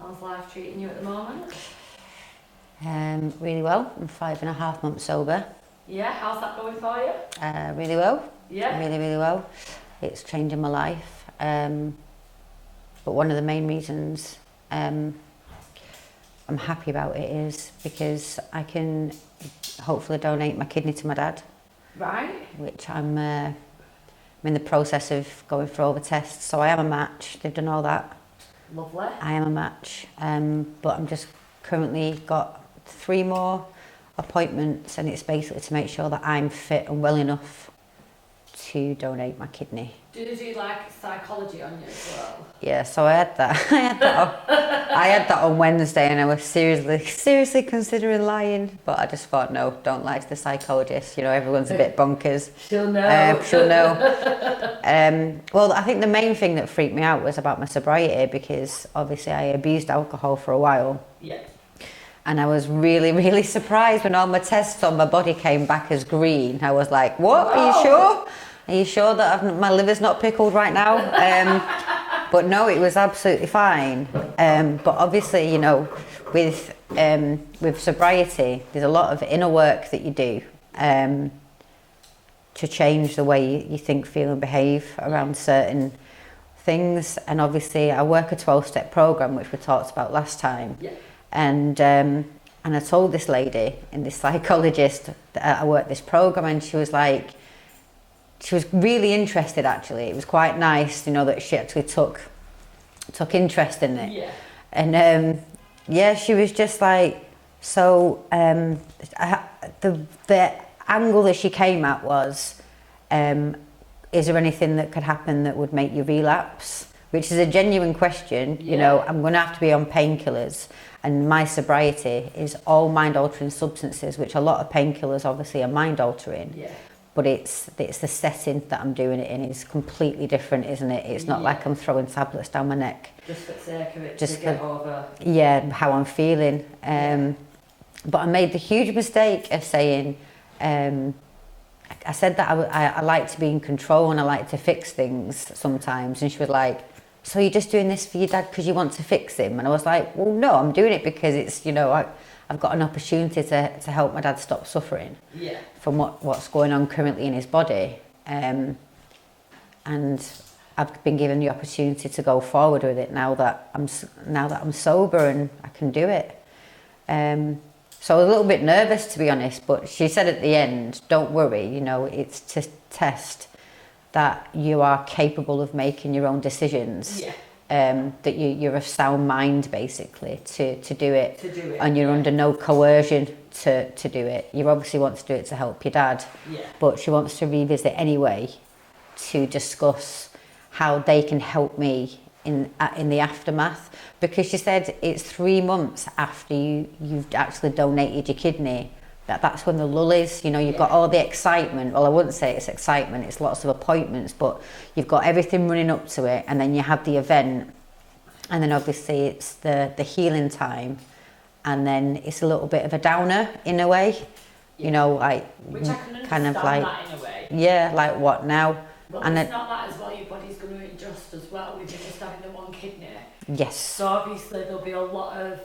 How's life treating you at the moment? Really well. I'm 5.5 months sober. Yeah, how's that going for you? Really well. Yeah. Really, really well. It's changing my life. But one of the main reasons I'm happy about it is because I can hopefully donate my kidney to my dad. Right. Which I'm in the process of going through all the tests. So I am a match. They've done all that. Lovely. I am a match. But I'm just currently got 3 more appointments, and it's basically to make sure that I'm fit and well enough to donate my kidney. Do they do like psychology on you as well? Yeah, so I had that. I had that on Wednesday, and I was seriously considering lying, but I just thought, no, don't lie to the psychologist. You know, everyone's a bit bonkers. She'll know. She'll know. Well, I think the main thing that freaked me out was about my sobriety, because obviously I abused alcohol for a while. Yeah. And I was really, really surprised when all my tests on my body came back as green. I was like, what? Are you sure? Are you sure that my liver's not pickled right now? But no, it was absolutely fine. But obviously, you know, with sobriety, there's a lot of inner work that you do to change the way you think, feel and behave around certain things. And obviously I work a 12-step program, which we talked about last time. Yeah. And I told this lady and this psychologist that I work this program, and she was really interested. Actually, it was quite nice, you know, that she actually took interest in it. Yeah. And yeah, she was just like, so the angle that she came at was, is there anything that could happen that would make you relapse? Which is a genuine question. You know, I'm going to have to be on painkillers, and my sobriety is all mind-altering substances, which a lot of painkillers obviously are mind-altering. Yeah. But it's the setting that I'm doing it in is completely different, isn't it? It's not like I'm throwing tablets down my neck. Just for the sake of it, just to get over. Yeah, how I'm feeling. But I made the huge mistake of saying, I said that I like to be in control and I like to fix things sometimes. And she was like, so you're just doing this for your dad because you want to fix him? And I was like, well, no, I'm doing it because it's, you know, I've got an opportunity to help my dad stop suffering from what's going on currently in his body. And I've been given the opportunity to go forward with it now that I'm sober and I can do it. So I was a little bit nervous, to be honest, but she said at the end, don't worry, you know, it's to test that you are capable of making your own decisions. Yeah. That you're of sound mind, basically, to do it. To do it. And you're under no coercion to do it. You obviously want to do it to help your dad. Yeah. But she wants to revisit anyway to discuss how they can help me in the aftermath, because she said it's 3 months after you've actually donated your kidney that's when the lull is. You know, you've got all the excitement. Well, I wouldn't say it's excitement, it's lots of appointments, but you've got everything running up to it, and then you have the event, and then obviously it's the healing time, and then it's a little bit of a downer in a way. You know, like, which I can kind of understand like, that in a way. Yeah, like what now? But and it's not that as well, your body's going to adjust as well with you just having the one kidney. Yes. So obviously there'll be a lot of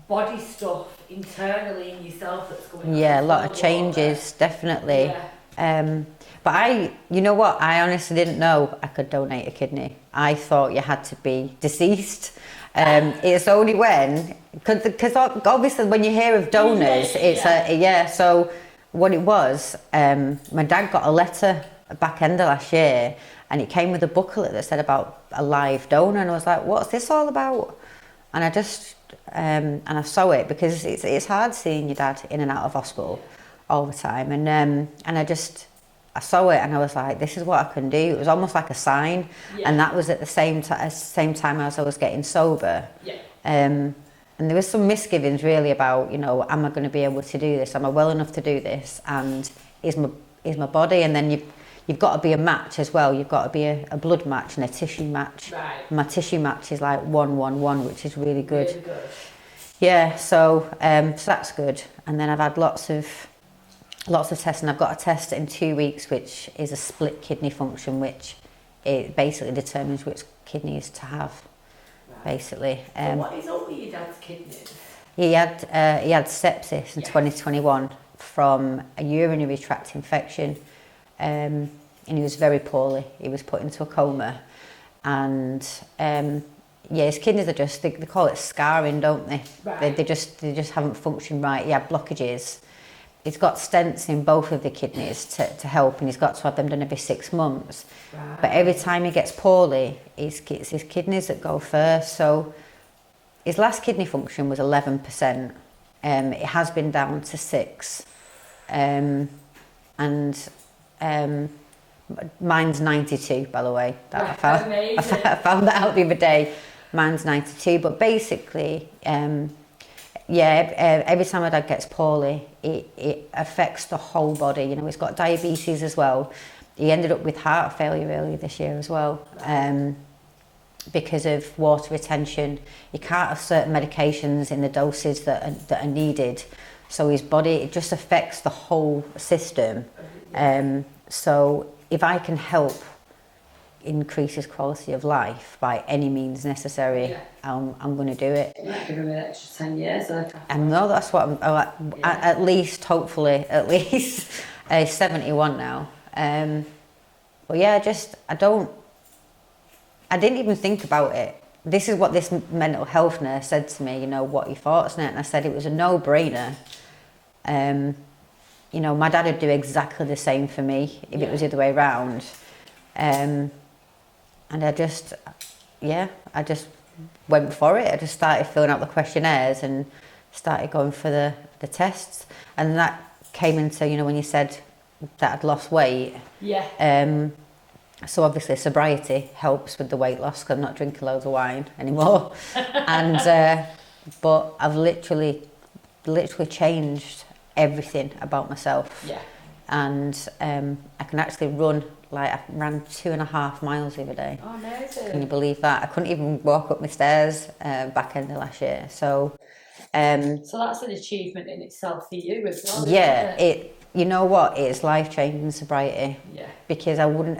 body stuff internally in yourself that's going on. Yeah, a lot of changes, definitely. Yeah. But you know what? I honestly didn't know I could donate a kidney. I thought you had to be deceased. It's only when, because obviously when you hear of donors, so what it was, my dad got a letter back end of last year, and it came with a booklet that said about a live donor, and I was like, what's this all about? And I just and I saw it, because it's hard seeing your dad in and out of hospital all the time, and I saw it and I was like, this is what I can do. It was almost like a sign. And that was at the same time as I was getting sober. And there was some misgivings really about, you know, am I going to be able to do this? Am I well enough to do this? And is my body? And then you've got to be a match as well. You've got to be a blood match and a tissue match. Right. My tissue match is like 1-1-1, which is really good. Really good. Yeah, so that's good. And then I've had lots of tests, and I've got a test in 2 weeks, which is a split kidney function, which it basically determines which kidneys to have. basically. So what is up with your dad's kidneys? He had sepsis in 2021 from a urinary tract infection, and he was very poorly. He was put into a coma, and his kidneys are just, they call it scarring, don't they? Right. They just haven't functioned right. He had blockages. He's got stents in both of the kidneys to help, and he's got to have them done every 6 months. Right. But every time he gets poorly, it's his kidneys that go first. So his last kidney function was 11%. It has been down to 6%. Mine's 92, by the way. I found that out the other day. Mine's 92, but basically, every time my dad gets poorly, it affects the whole body. You know, he's got diabetes as well. He ended up with heart failure earlier this year as well, because of water retention. He can't have certain medications in the doses that are needed. So his body, it just affects the whole system. So if I can help increase his quality of life by any means necessary, I'm going to do it. You might give him an extra 10 years. And no, that's what at least, hopefully, at least 71 now. But yeah, I didn't even think about it. This is what this mental health nurse said to me, you know, what are your thoughts on it? And I said it was a no-brainer. You know, my dad would do exactly the same for me if it was the other way around. And I just went for it. I just started filling out the questionnaires and started going for the tests. And that came into, you know, when you said that I'd lost weight. Yeah. So obviously sobriety helps with the weight loss because I'm not drinking loads of wine anymore. And but I've literally changed everything about myself. Yeah. And I can actually run, like I ran 2.5 miles the other day. Oh, amazing. Can you believe that? I couldn't even walk up my stairs back end of last year. So so that's an achievement in itself for you as well. Yeah, isn't it? you know what, it's life-changing sobriety. Yeah. Because I wouldn't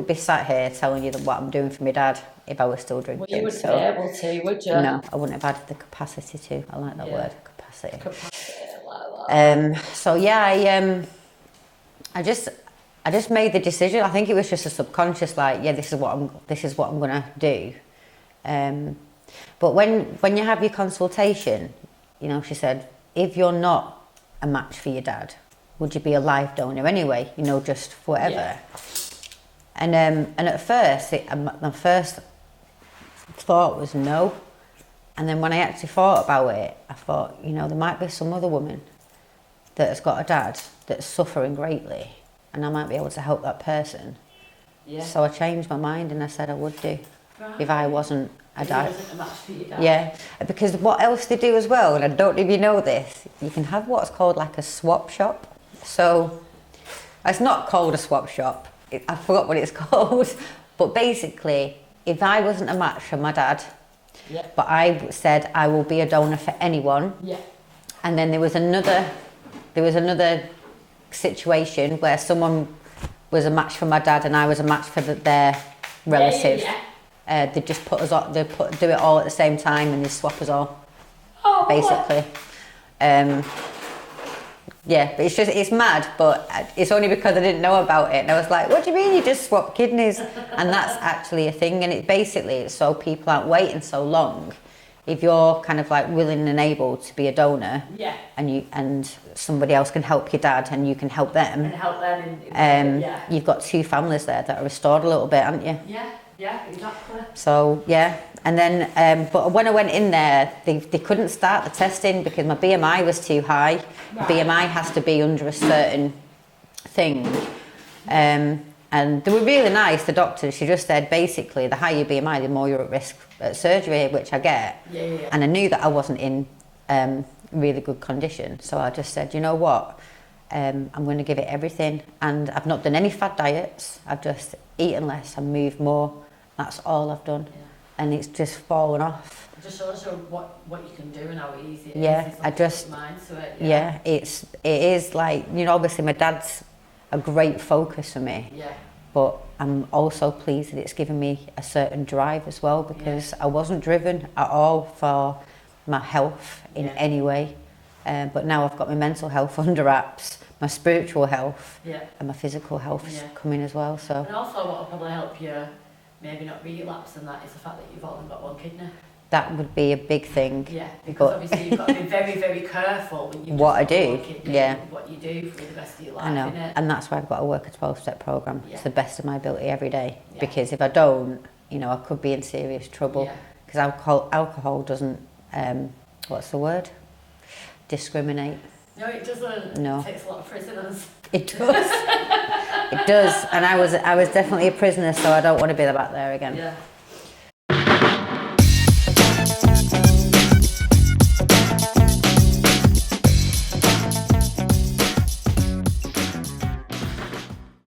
be sat here telling you what I'm doing for my dad if I was still drinking. Well, you wouldn't be able to, would you? No, I wouldn't have had the capacity to. I like that word, capacity. Capacity, I like that. So yeah, I just made the decision. I think it was just a subconscious, like, yeah, this is what I'm gonna do. But when you have your consultation, you know, she said, if you're not a match for your dad, would you be a live donor anyway? You know, just forever. Yeah. And at first, my first thought was no. And then when I actually thought about it, I thought, you know, there might be some other woman that has got a dad that's suffering greatly, and I might be able to help that person. Yeah. So I changed my mind and I said I would do if I wasn't a dad. Wasn't a match for your dad. Yeah, because what else they do as well, and I don't know if you know this, you can have what's called like a swap shop. So it's not called a swap shop. I forgot what it's called. But basically, if I wasn't a match for my dad, but I said I will be a donor for anyone, and then there was another situation where someone was a match for my dad and I was a match for their relative. They just put us on, do it all at the same time and they swap us all. Oh, basically. Yeah, but it's mad, but it's only because I didn't know about it. And I was like, what do you mean you just swap kidneys? And that's actually a thing. And it's so people aren't waiting so long. If you're kind of like willing and able to be a donor, and somebody else can help your dad and you can help them, you've got two families there that are restored a little bit, haven't you? Yeah, exactly. So yeah, and then but when I went in there, they couldn't start the testing because my BMI was too high. Right. BMI has to be under a certain thing. And they were really nice, the doctors. She just said, basically, the higher your BMI, the more you're at risk at surgery, which I get. Yeah. And I knew that I wasn't in really good condition. So I just said, you know what? I'm going to give it everything. And I've not done any fad diets. I've just eaten less and moved more. That's all I've done. Yeah. And it's just fallen off. It just shows you what you can do and how easy it is. I just mind to it. Yeah, it is like, you know, obviously my dad's a great focus for me. Yeah. but I'm also pleased that it's given me a certain drive as well, because I wasn't driven at all for my health in any way, but now I've got my mental health under wraps, my spiritual health, and my physical health is coming as well. So, and also what will probably help you maybe not relapse, and that is the fact that you've only got one kidney. that would be a big thing. Yeah, because obviously you've got to be very, very careful when you What I just got do, one kidney, yeah. what you do for the rest of your life. I know, innit? and that's why I've got to work a 12-step program to the best of my ability every day. Yeah. Because if I don't, you know, I could be in serious trouble. Because alcohol doesn't, what's the word? Discriminate. No, it doesn't. No. It takes a lot of prisoners. It does. It does, and I was definitely a prisoner, so I don't want to be back there again. Yeah.